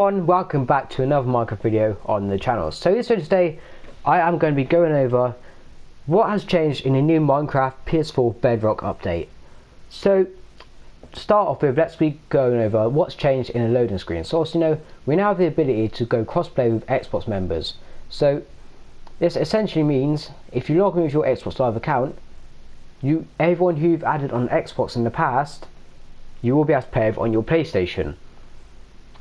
Welcome back to another Minecraft video on the channel. So this video today, I am going to be going over what has changed in the new Minecraft PS4 Bedrock update. So to start off with, let's be going over what's changed in the loading screen. So also, we now have the ability to go crossplay with Xbox members. So this essentially means if you log in with your Xbox Live account, everyone who you've added on Xbox in the past, you will be able to play on your PlayStation.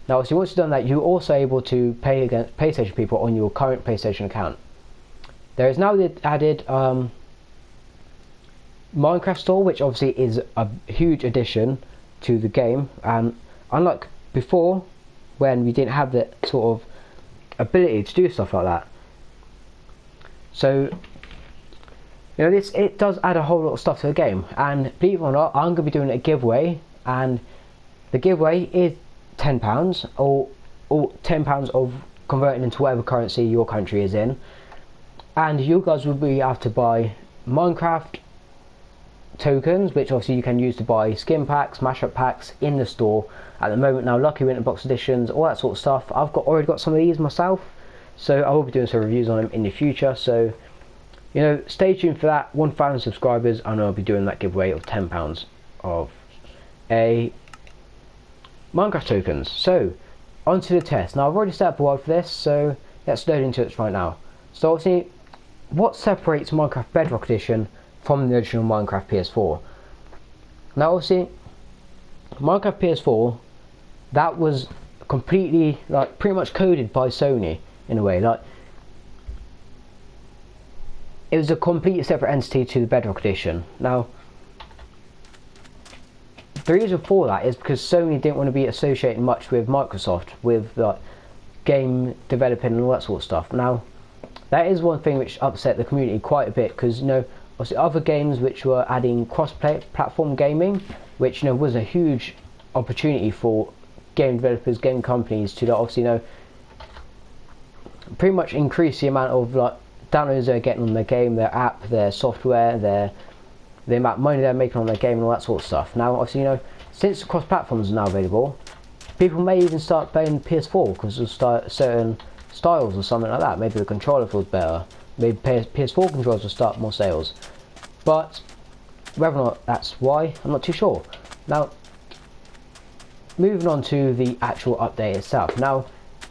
Now, so once you've done that, you're also able to play against PlayStation people on your current PlayStation account. There is now the added Minecraft store, which obviously is a huge addition to the game. Unlike before, when we didn't have the sort of ability to do stuff like that. So, it does add a whole lot of stuff to the game. And believe it or not, I'm going to be doing a giveaway, and the giveaway is £10 or £10 of converting into whatever currency your country is in, and you guys will be able to buy Minecraft tokens, which obviously you can use to buy skin packs, mashup packs in the store at the moment. Now, lucky winter box editions, all that sort of stuff. I've already got some of these myself, so I will be doing some reviews on them in the future. So stay tuned for that. 1,000 subscribers and I'll be doing that giveaway of £10 of a Minecraft tokens. So onto the test. Now, I've already set up a world for this, so let's load into it right now. So obviously, what separates Minecraft Bedrock Edition from the original Minecraft PS4? Now obviously, Minecraft PS4, that was completely, pretty much coded by Sony in a way. It was a completely separate entity to the Bedrock Edition. Now, the reason for that is because Sony didn't want to be associated much with Microsoft, with game developing and all that sort of stuff. Now, that is one thing which upset the community quite a bit, because obviously other games which were adding cross-platform gaming, which was a huge opportunity for game developers, game companies to obviously pretty much increase the amount of downloads they're getting on their game, their app, their software, the amount of money they're making on their game and all that sort of stuff. Now obviously since cross platforms are now available, people may even start playing PS4 because of certain styles or something like that. Maybe the controller feels better, maybe PS4 controllers will start more sales, but whether or not that's why, I'm not too sure. Now, moving on to the actual update itself. Now,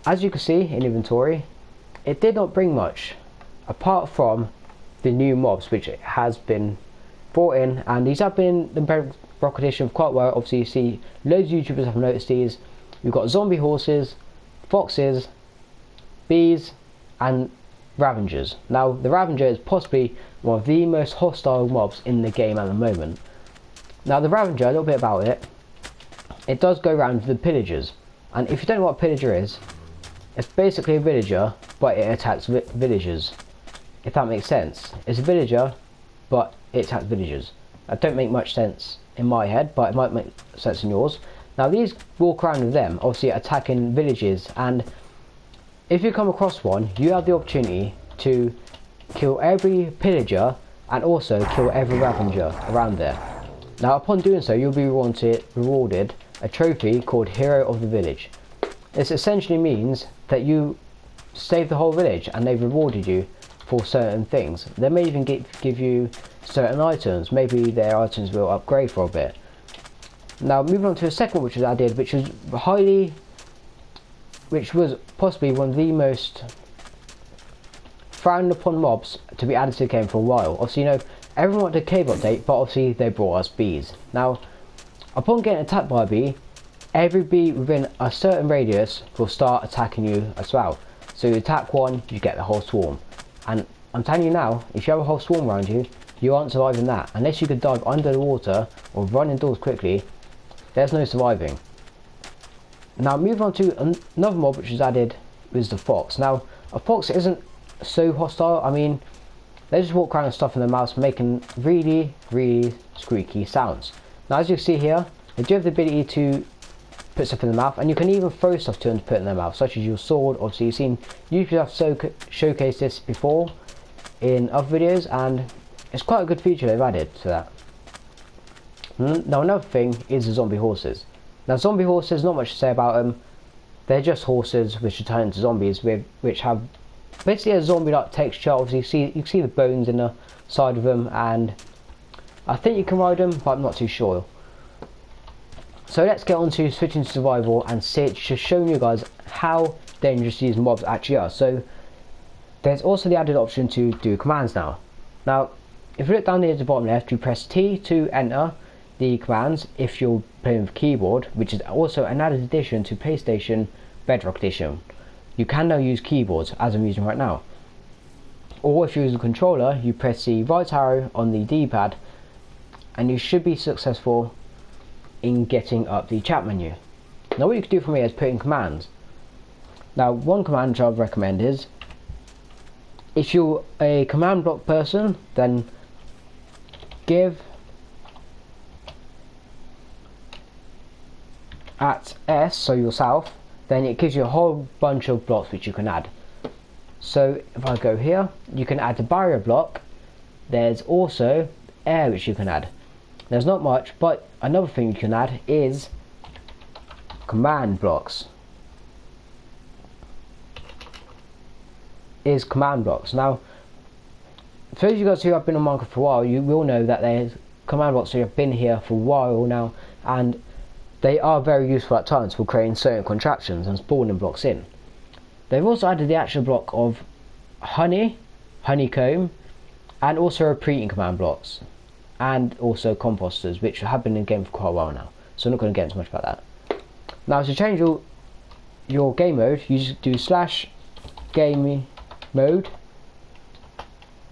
as you can see in inventory, it did not bring much apart from the new mobs which has been brought in, and these have been in the Bedrock Edition for quite a while. Obviously you see loads of YouTubers have noticed these. We've got zombie horses, foxes, bees and ravengers. Now the Ravager is possibly one of the most hostile mobs in the game at the moment. Now the Ravager, a little bit about it, it does go around the pillagers, and if you don't know what a pillager is, it's basically a villager but it attacks villagers, if that makes sense. It's a villager but it attacks villagers. That don't make much sense in my head, but it might make sense in yours. Now these walk around with them, obviously attacking villages, and if you come across one, you have the opportunity to kill every pillager and also kill every Ravager around there. Now upon doing so, you'll be rewarded a trophy called Hero of the Village. This essentially means that you saved the whole village and they've rewarded you for certain things. They may even give you certain items. Maybe their items will upgrade for a bit. Now moving on to the second one which was added, which was possibly one of the most frowned upon mobs to be added to the game for a while. Obviously everyone wanted a cave update, but obviously they brought us bees. Now upon getting attacked by a bee, every bee within a certain radius will start attacking you as well. So you attack one, you get the whole swarm. And I'm telling you now, if you have a whole swarm around you, you aren't surviving that. Unless you could dive under the water or run indoors quickly, there's no surviving. Now moving on to another mob which was added was the fox. Now a fox isn't so hostile. I mean, they just walk around and stuff in their mouths, making really, really squeaky sounds. Now as you can see here, they do have the ability to put stuff in their mouth, and you can even throw stuff to them to put in their mouth, such as your sword. Obviously you've seen YouTubers have showcased this before in other videos, and it's quite a good feature they've added to that. Now another thing is the zombie horses. Now zombie horses, not much to say about them. they're just horses which are turned into zombies, which have basically a zombie-like texture. Obviously, you can see the bones in the side of them, and I think you can ride them, but I'm not too sure. So let's get on to switching to survival and just showing you guys how dangerous these mobs actually are. So there's also the added option to do commands now. Now, if you look down here at the bottom left, you press T to enter the commands if you're playing with keyboard, which is also an added addition to PlayStation Bedrock Edition. You can now use keyboards as I'm using right now. Or if you use a controller, you press the right arrow on the D-pad and you should be successful in getting up the chat menu. Now what you can do from here is put in commands. Now one command which I would recommend is, if you're a command block person, then give at S, so yourself, then it gives you a whole bunch of blocks which you can add. So if I go here, you can add the barrier block. There's also air which you can add. There's not much, but another thing you can add is command blocks. Now, for those of you guys who have been on Minecraft for a while, you will know that there's command blocks who have been here for a while now, and they are very useful at times for creating certain contraptions and spawning blocks in. They've also added the actual block of honeycomb, and also repeating command blocks, and also composters, which have been in the game for quite a while now, so I'm not going to get into much about that. Now to change your game mode, you just do /game mode,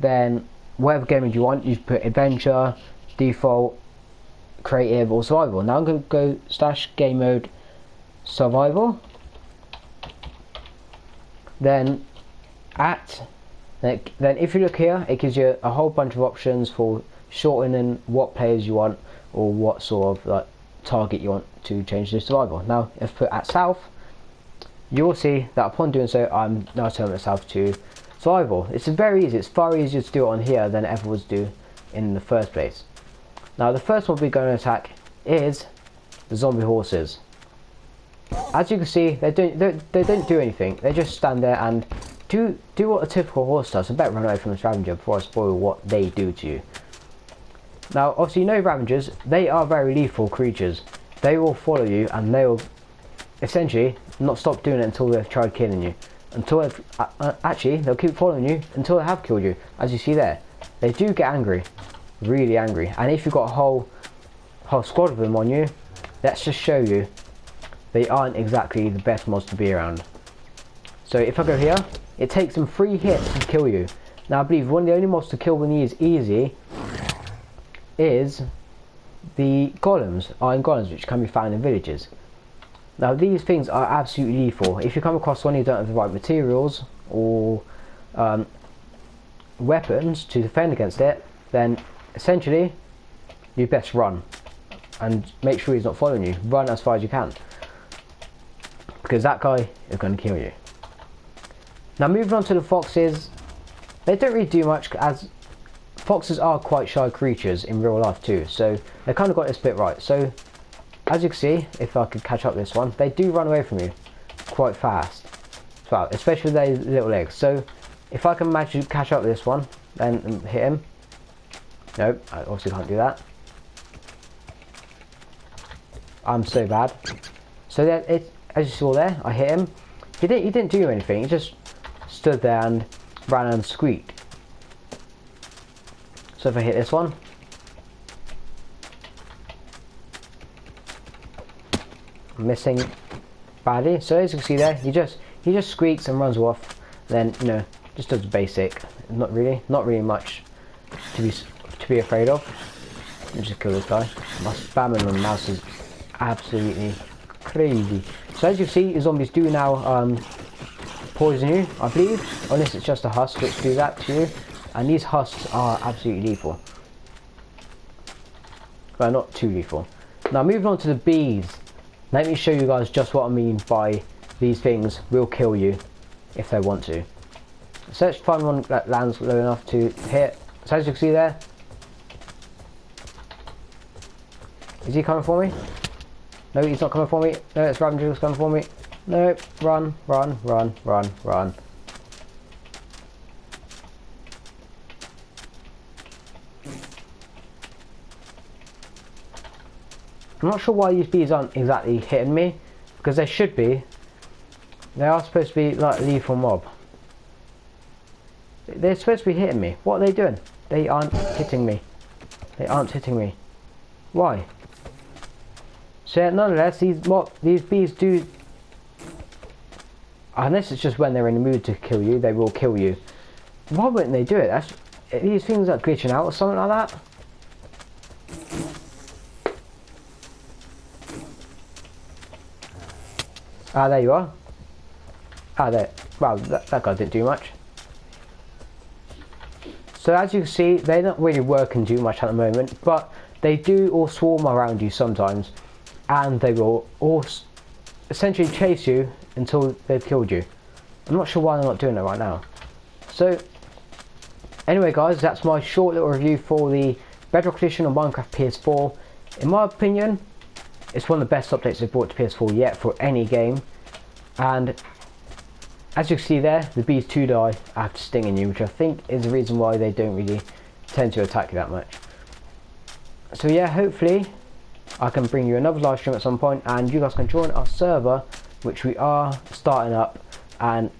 then whatever game mode you want, you put adventure, default, creative or survival. Now I'm going to go /game mode survival, then if you look here, it gives you a whole bunch of options for shortening what players you want or what sort of like target you want to change to survival. Now if I put at south, you'll see that upon doing so, I'm now turning myself to survival. It's very easy. It's far easier to do it on here than it ever was to do in the first place. Now the first one we're going to attack is the zombie horses. As you can see, they don't do anything. They just stand there and do what a typical horse does. I better run away from the scavenger before I spoil what they do to you. Now obviously you know ravengers, they are very lethal creatures. They will follow you and they will essentially not stop doing it until they've tried killing you. Until they've, actually they'll keep following you until they have killed you. As you see there, they do get angry, really angry, and if you've got a whole squad of them on you, let's just show you they aren't exactly the best mods to be around. So if I go here, it takes them 3 hits to kill you. Now I believe one of the only mods to kill when he is easy is the golems, iron golems, which can be found in villages. Now these things are absolutely lethal. If you come across one you don't have the right materials or weapons to defend against it, then essentially you best run and make sure he's not following you. Run as far as you can, because that guy is going to kill you. Now moving on to the foxes, they don't really do much, as foxes are quite shy creatures in real life too, so they kind of got this bit right. So as you can see, if I could catch up this one, they do run away from you quite fast, well, especially with their little legs. So if I can manage to catch up this one, then hit him. Nope, I obviously can't do that. I'm so bad. So that as you saw there, I hit him. He didn't do anything. He just stood there and ran and squeaked. So if I hit this one, I'm missing badly. So as you can see there, he just squeaks and runs off. Then just does basic. Not really much to be afraid of. Let me just kill this guy. My spamming on the mouse is absolutely crazy. So as you see, the zombies do now poison you, I believe, unless it's just a husk which do that to you, and these husks are absolutely lethal. Well, not too lethal. Now moving on to the bees, let me show you guys just what I mean by these things will kill you if they want to. Search to find one that lands low enough to hit. So as you can see there, is he coming for me? No, he's not coming for me. No, it's Ravager who's coming for me. No, run, run, run, run, run. I'm not sure why these bees aren't exactly hitting me, because they should be. They are supposed to be like lethal mob. They're supposed to be hitting me. What are they doing? They aren't hitting me. They aren't hitting me. Why? So nonetheless, these bees do, unless it's just when they're in the mood to kill you, they will kill you. Why wouldn't they do it? These things are glitching out or something like that. Ah, there you are. Ah, there. Wow, that guy didn't do much. So as you can see, they're not really working too much at the moment, but they do all swarm around you sometimes, and they will all essentially chase you until they've killed you. I'm not sure why they're not doing it right now. So anyway guys, that's my short little review for the Bedrock Edition of Minecraft PS4. In my opinion, it's one of the best updates they've brought to PS4 yet for any game. And as you can see there, the bees do die after stinging you, which I think is the reason why they don't really tend to attack you that much. So yeah, hopefully I can bring you another live stream at some point and you guys can join our server, which we are starting up. And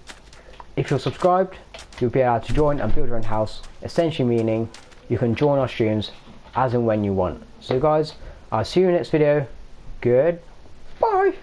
if you're subscribed, you'll be able to join and build your own house, essentially meaning you can join our streams as and when you want. So guys, I'll see you in the next video. Goodbye.